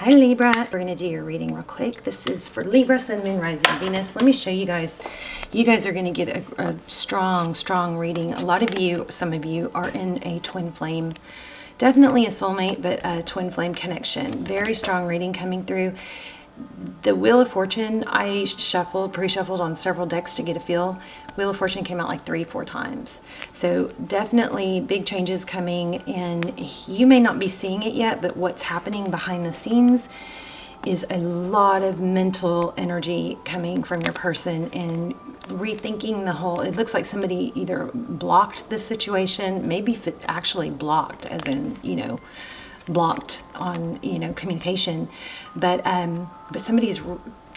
Hi Libra, we're going to do your reading real quick. This is for Libra, Sun, Moon, Rising, Venus. Let me show you guys. You guys are going to get a strong reading. A lot of you, some of you are in a twin flame. Definitely a soulmate, but a twin flame connection. Very strong reading coming through. The Wheel of Fortune, I pre-shuffled on several decks to get a feel. Wheel of Fortune came out like 3-4 times. So definitely big changes coming, and you may not be seeing it yet, but what's happening behind the scenes is a lot of mental energy coming from your person and rethinking the whole. It looks like somebody either blocked the situation, maybe actually blocked as in, blocked on communication, but somebody's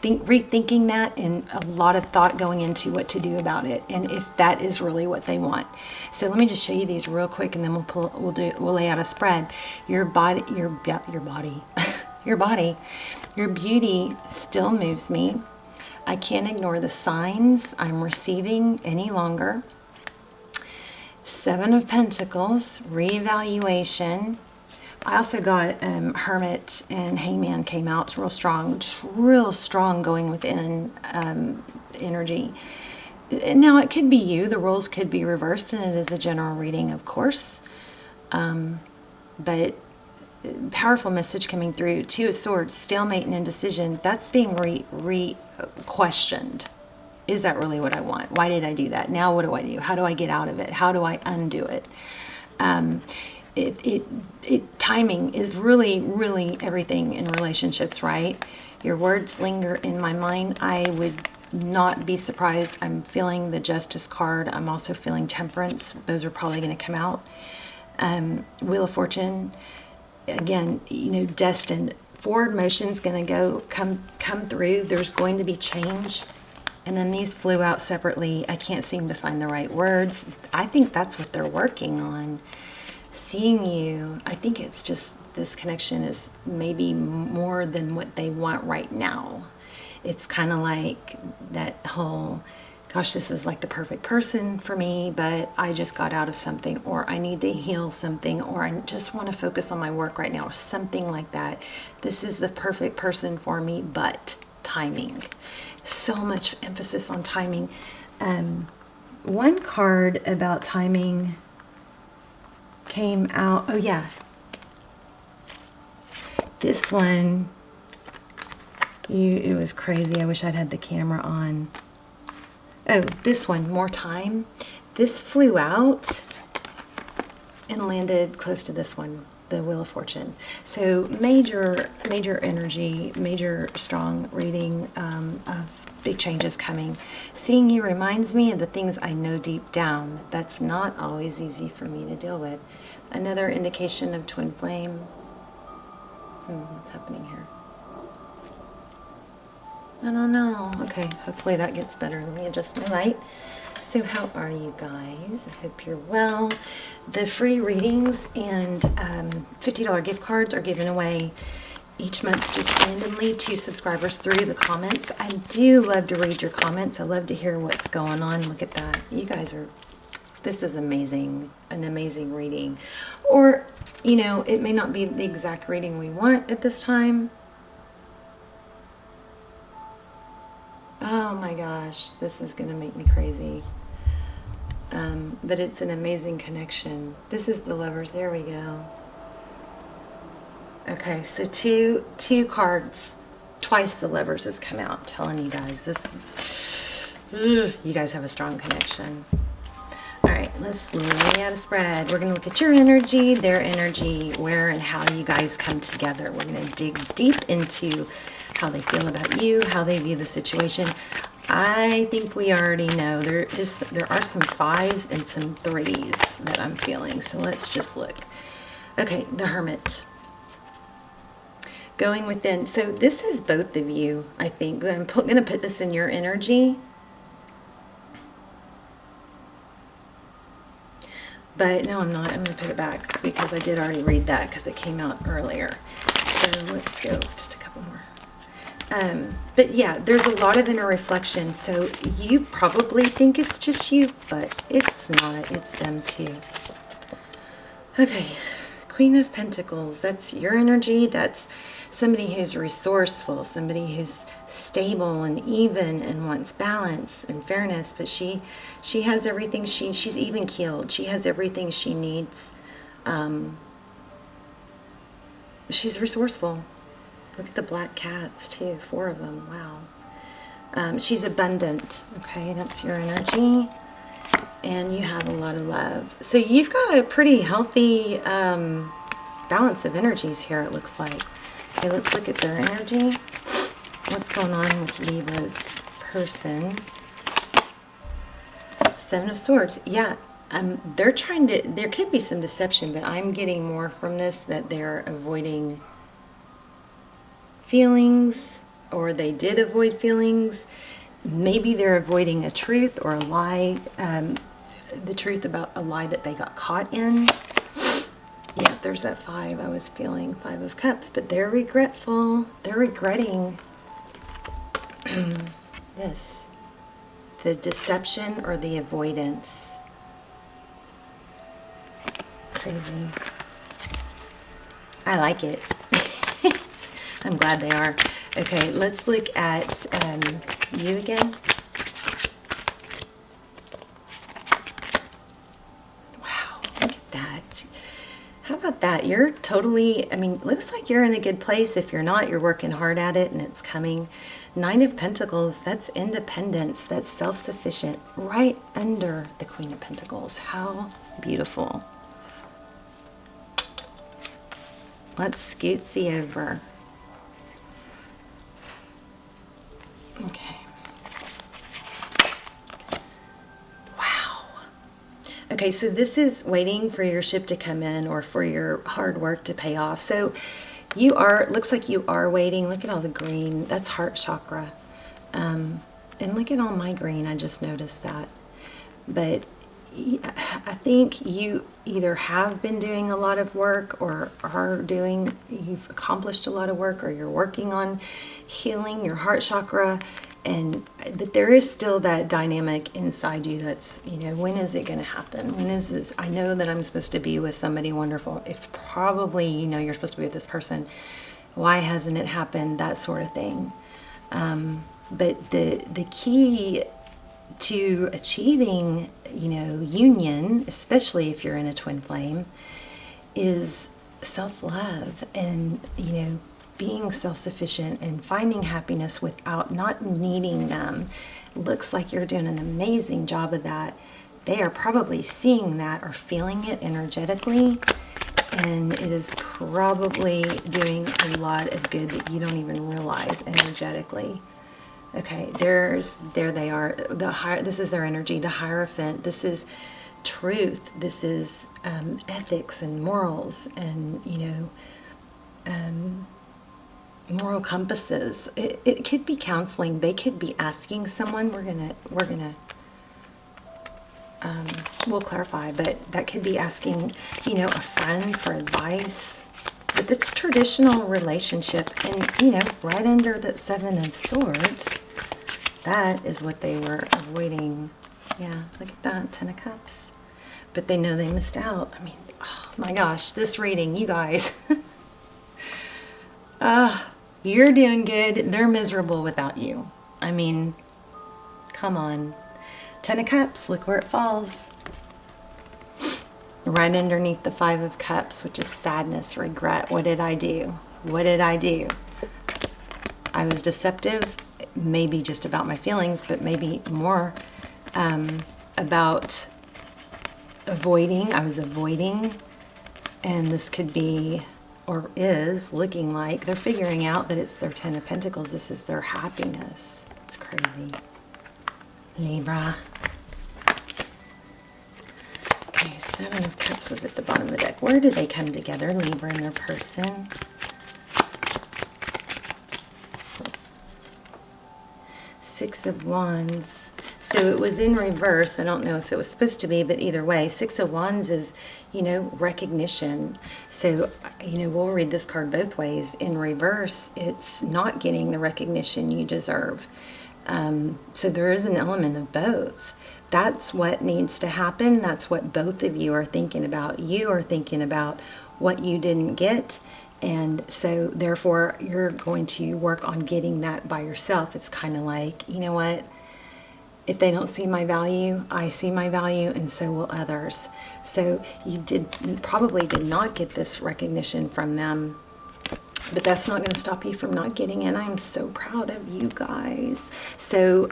rethinking that, and a lot of thought going into what to do about it, and if that is really what they want. So let me just show you these real quick, and then we'll lay out a spread. Your body your beauty still moves me. I can't ignore the signs I'm receiving any longer. 7 of Pentacles, reevaluation. I also got Hermit and Hangman came out. It's real strong going within energy. Now, it could be you. The roles could be reversed, and it is a general reading, of course. But powerful message coming through. 2 of Swords, stalemate and indecision. That's being questioned. Is that really what I want? Why did I do that? Now what do I do? How do I get out of it? How do I undo it? Timing is really everything in relationships, right? Your words linger in my mind. I would not be surprised. I'm feeling the Justice card. I'm also feeling Temperance. Those are probably going to come out. Wheel of Fortune, again, destined. Forward motion's going to come through. There's going to be change. And then these flew out separately. I can't seem to find the right words. I think that's what they're working on. Seeing you, I think it's just this connection is maybe more than what they want right now. It's kind of like that whole, gosh, this is like the perfect person for me, but I just got out of something, or I need to heal something, or I just want to focus on my work right now, or something like that. This is the perfect person for me, but timing. So much emphasis on timing. One card about timing came out. Oh yeah, this one, it was crazy. I wish I'd had the camera on. Oh, this one, more time. This flew out and landed close to this one, the Wheel of Fortune. So major energy, major strong reading of big changes coming. Seeing you reminds me of the things I know deep down. That's not always easy for me to deal with. Another indication of twin flame. What's happening here? I don't know. Okay, hopefully that gets better. Let me adjust my light. So how are you guys? I hope you're well. The free readings and $50 gift cards are given away each month just randomly to subscribers through the comments. I do love to read your comments. I love to hear what's going on. Look at that. You guys are, this is amazing, an amazing reading. Or, it may not be the exact reading we want at this time. Oh my gosh, this is going to make me crazy. But it's an amazing connection. This is the Lovers. There we go. Okay, so two cards. Twice the Lovers has come out. I'm telling you guys, you guys have a strong connection. All right, let's lay out a spread. We're going to look at your energy, their energy, where and how you guys come together. We're going to dig deep into how they feel about you, how they view the situation. I think we already know. There are some 5s and some 3s that I'm feeling. So let's just look. Okay, the Hermit. Going within. So this is both of you, I think. I'm going to put this in your energy. But no, I'm not. I'm going to put it back because I did already read that because it came out earlier. So let's go just a couple more. But yeah, there's a lot of inner reflection. So you probably think it's just you, but it's not. It's them too. Okay, Queen of Pentacles. That's your energy. That's somebody who's resourceful, somebody who's stable and even and wants balance and fairness, but she has everything, she's even keeled. She has everything she needs. She's resourceful. Look at the black cats too, 4 of them, wow. She's abundant, okay, that's your energy. And you have a lot of love. So you've got a pretty healthy balance of energies here, it looks like. Okay, let's look at their energy. What's going on with Libra's person? 7 of Swords. Yeah, they're trying to, there could be some deception, but I'm getting more from this that they're avoiding feelings, or they did avoid feelings. Maybe they're avoiding a truth or a lie, the truth about a lie that they got caught in. Yeah, there's that 5 I was feeling, 5 of Cups, but they're regretful. They're regretting this, the deception or the avoidance. Crazy. I like it. I'm glad they are. Okay, let's look at you again. Wow, look at that. How about that? You're totally, I mean, looks like you're in a good place. If you're not, you're working hard at it and it's coming. 9 of Pentacles, that's independence, that's self-sufficient, right under the Queen of Pentacles. How beautiful. Let's scootsy over. Okay. Wow. Okay, so this is waiting for your ship to come in or for your hard work to pay off. So you are, looks like you are waiting. Look at all the green. That's heart chakra. And look at all my green. I just noticed that. But I think you either have been doing a lot of work or are doing, you've accomplished a lot of work, or you're working on healing your heart chakra. But there is still that dynamic inside you that's, you know, when is it going to happen? When is this? I know that I'm supposed to be with somebody wonderful. It's probably, you know, you're supposed to be with this person. Why hasn't it happened? That sort of thing. But the key to achieving, you know, union, especially if you're in a twin flame, is self-love and, you know, being self-sufficient and finding happiness without not needing them. Looks like you're doing an amazing job of that. They are probably seeing that or feeling it energetically, and it is probably doing a lot of good that you don't even realize energetically. Okay, there they are. This is their energy. The Hierophant. This is truth. This is ethics and morals, and, you know, moral compasses. It could be counseling. They could be asking someone. We'll clarify, but that could be asking, you know, a friend for advice. But it's traditional relationship, and, you know, right under that 7 of Swords, that is what they were avoiding. Yeah, look at that, 10 of Cups. But they know they missed out. I mean, oh my gosh, this reading, you guys. You're doing good. They're miserable without you. I mean, come on. 10 of Cups, look where it falls. Right underneath the 5 of Cups, which is sadness, regret. What did I do? What did I do? I was deceptive, maybe just about my feelings, but maybe more about avoiding. I was avoiding, and this could be, or is looking like they're figuring out that it's their 10 of Pentacles. This is their happiness. It's crazy. Libra. Okay, 7 of Cups was at the bottom of the deck. Where did they come together, Libra and their person? Six of Wands. So it was in reverse. I don't know if it was supposed to be, but either way, 6 of Wands is, you know, recognition. So, you know, we'll read this card both ways. In reverse, it's not getting the recognition you deserve. So there is an element of both. That's what needs to happen. That's what both of you are thinking about. You are thinking about what you didn't get. And so therefore you're going to work on getting that by yourself. It's kind of like, you know what? If they don't see my value, I see my value, and so will others. So you probably did not get this recognition from them, but that's not going to stop you from not getting it. I'm so proud of you guys. So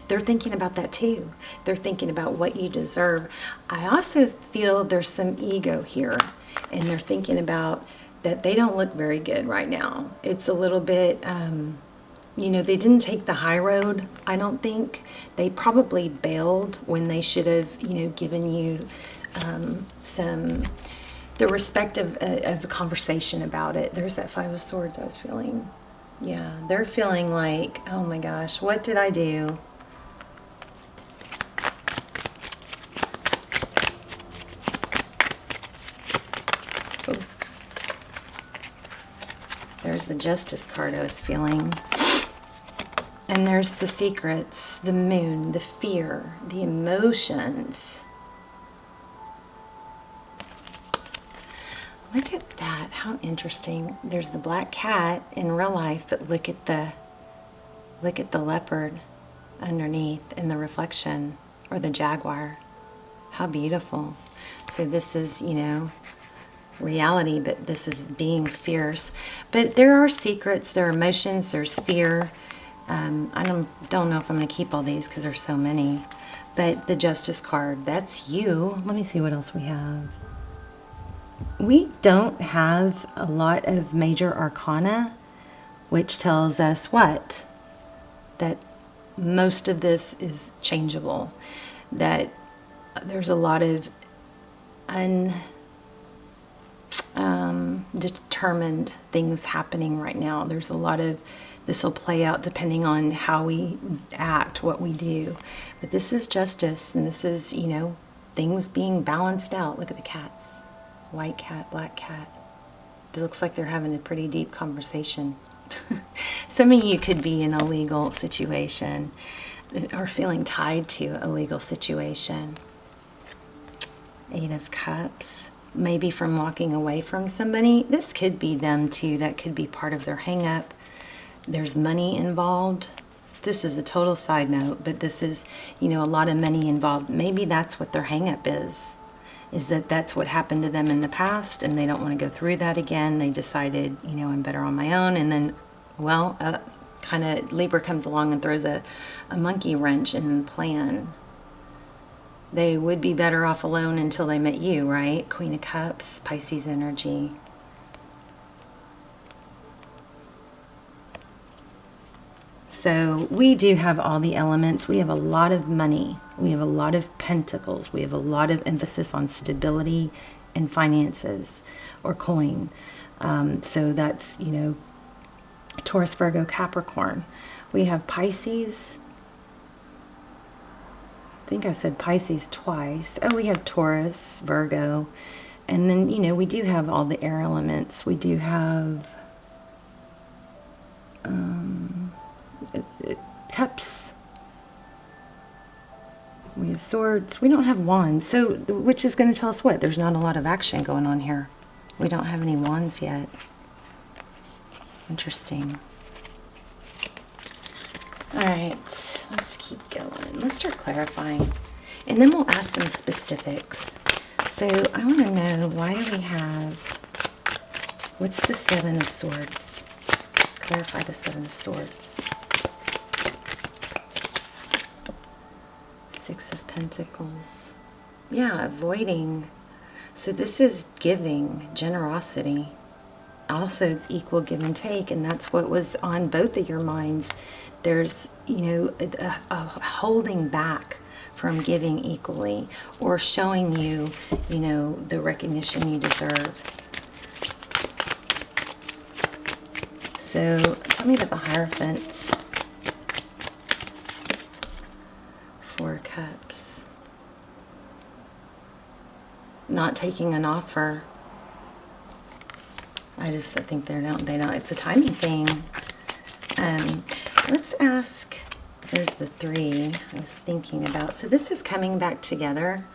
they're thinking about that too. They're thinking about what you deserve. I also feel there's some ego here, and they're thinking about that they don't look very good right now. It's a little bit, you know, they didn't take the high road, I don't think. They probably bailed when they should have, you know, given you the respect of a conversation about it. There's that Five of Swords I was feeling. Yeah, they're feeling like, oh my gosh, what did I do? Oh. There's the Justice card I was feeling. And there's the secrets, the moon, the fear, the emotions. Look at that, how interesting. There's the black cat in real life, but look at the leopard underneath in the reflection, or the jaguar. How beautiful. So this is, you know, reality, but this is being fierce. But there are secrets, there are emotions, there's fear. I don't know if I'm going to keep all these because there's so many. But the Justice card, that's you. Let me see what else we have. We don't have a lot of major arcana, which tells us what? That most of this is changeable. That there's a lot of determined things happening right now. There's a lot of, this will play out depending on how we act, what we do. But this is justice, and this is, you know, things being balanced out. Look at the cats. White cat, black cat. It looks like they're having a pretty deep conversation. Some of you could be in a legal situation or feeling tied to a legal situation. Eight of Cups. Maybe from walking away from somebody. This could be them too. That could be part of their hang-up. There's money involved. This is a total side note, but this is, you know, a lot of money involved. Maybe that's what their hang-up is that that's what happened to them in the past, and they don't want to go through that again. They decided, you know, I'm better on my own, and then, well, kind of Libra comes along and throws a monkey wrench in the plan. They would be better off alone until they met you, right? Queen of Cups, Pisces energy. So we do have all the elements. We have a lot of money. We have a lot of pentacles. We have a lot of emphasis on stability and finances, or coin. So that's, you know, Taurus, Virgo, Capricorn. We have Pisces. I think I said Pisces twice. Oh, we have Taurus, Virgo. And then, you know, we do have all the air elements. We do have Cups. We have Swords. We don't have Wands. So, which is going to tell us what? There's not a lot of action going on here. We don't have any Wands yet. Interesting. All right, let's keep going. Let's start clarifying. And then we'll ask some specifics. So I want to know, why do we have, what's the Seven of Swords? Clarify the Seven of Swords. Six of Pentacles. Yeah, avoiding. So this is giving, generosity. Also equal give and take, and that's what was on both of your minds. There's, you know, a holding back from giving equally, or showing you, you know, the recognition you deserve. So tell me about the Hierophant. Four Cups. Not taking an offer. I think they don't, it's a timing thing. Let's ask, there's the Three I was thinking about. So this is coming back together.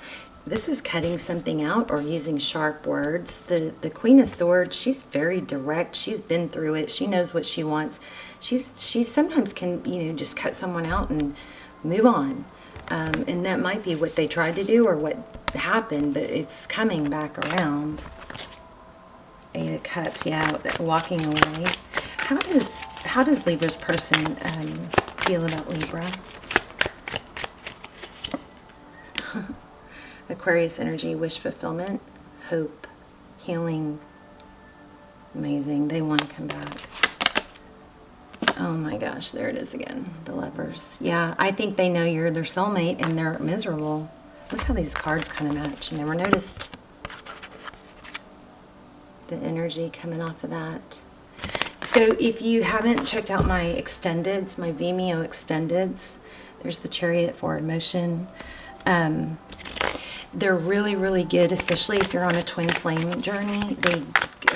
this is cutting something out or using sharp words. The Queen of Swords, she's very direct. She's been through it. She knows what she wants. She sometimes can, you know, just cut someone out and move on. And that might be what they tried to do or what happened, but it's coming back around. Eight of Cups, yeah, walking away. How does Libra's person feel about Libra? Aquarius energy, wish fulfillment, hope, healing. Amazing. They want to come back. Oh my gosh, there it is again. The Lovers. Yeah, I think they know you're their soulmate and they're miserable. Look how these cards kind of match. Never noticed the energy coming off of that. So if you haven't checked out my extendeds, my Vimeo extendeds, there's the Chariot forward motion. They're really, really good, especially if you're on a twin flame journey.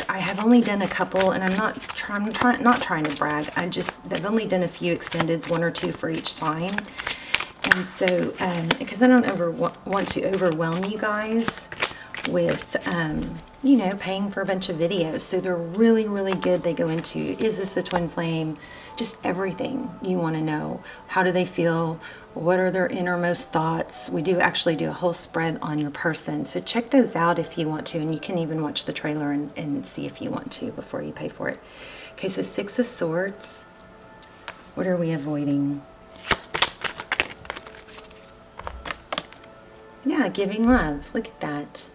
I have only done a couple, and I'm not trying to brag. I've only done a few extendeds, 1 or 2 for each sign. And so, because I don't want to overwhelm you guys with, you know, paying for a bunch of videos. So they're really, really good. They go into, is this a twin flame? Just everything you want to know. How do they feel? What are their innermost thoughts? We do actually do a whole spread on your person. So check those out if you want to. And you can even watch the trailer and see if you want to before you pay for it. Okay, so 6 of Swords. What are we avoiding? Yeah, giving love. Look at that.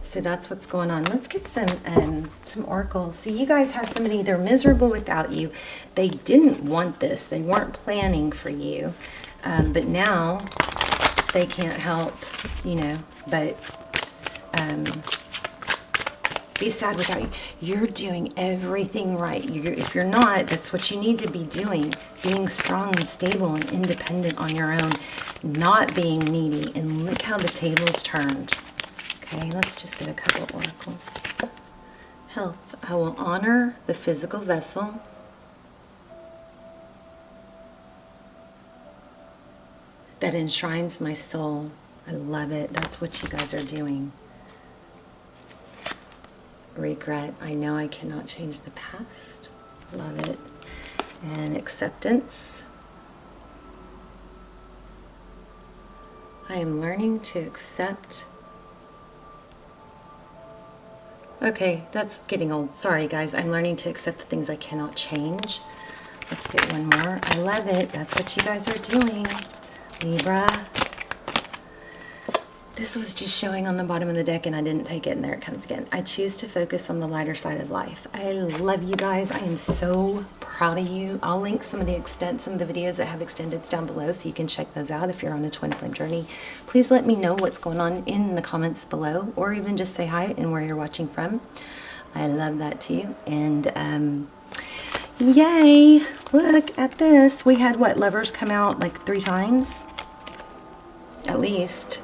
So that's what's going on. Let's get some oracles. So you guys have somebody, they're miserable without you. They didn't want this. They weren't planning for you. But now they can't help, you know, but be sad without you. You're doing everything right. If you're not, that's what you need to be doing. Being strong and stable and independent on your own. Not being needy. And look how the tables turned. Okay, let's just get a couple of oracles. Health. I will honor the physical vessel. That enshrines my soul. I love it. That's what you guys are doing. Regret. I know I cannot change the past. Love it. And acceptance. I am learning to accept. Okay, that's getting old. Sorry, guys. I'm learning to accept the things I cannot change. Let's get one more. I love it. That's what you guys are doing. Libra. This was just showing on the bottom of the deck and I didn't take it, and there it comes again. I choose to focus on the lighter side of life. I love you guys. I am so proud of you. I'll link some of the videos that have extendeds down below so you can check those out if you're on a twin flame journey. Please let me know what's going on in the comments below, or even just say hi and where you're watching from. I love that too. And yay! Look at this. We had what, Lovers come out like 3 times? At least.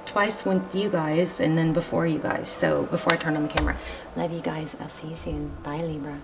Twice with you guys and then before you guys. So before I turn on the camera. Love you guys. I'll see you soon. Bye, Libra.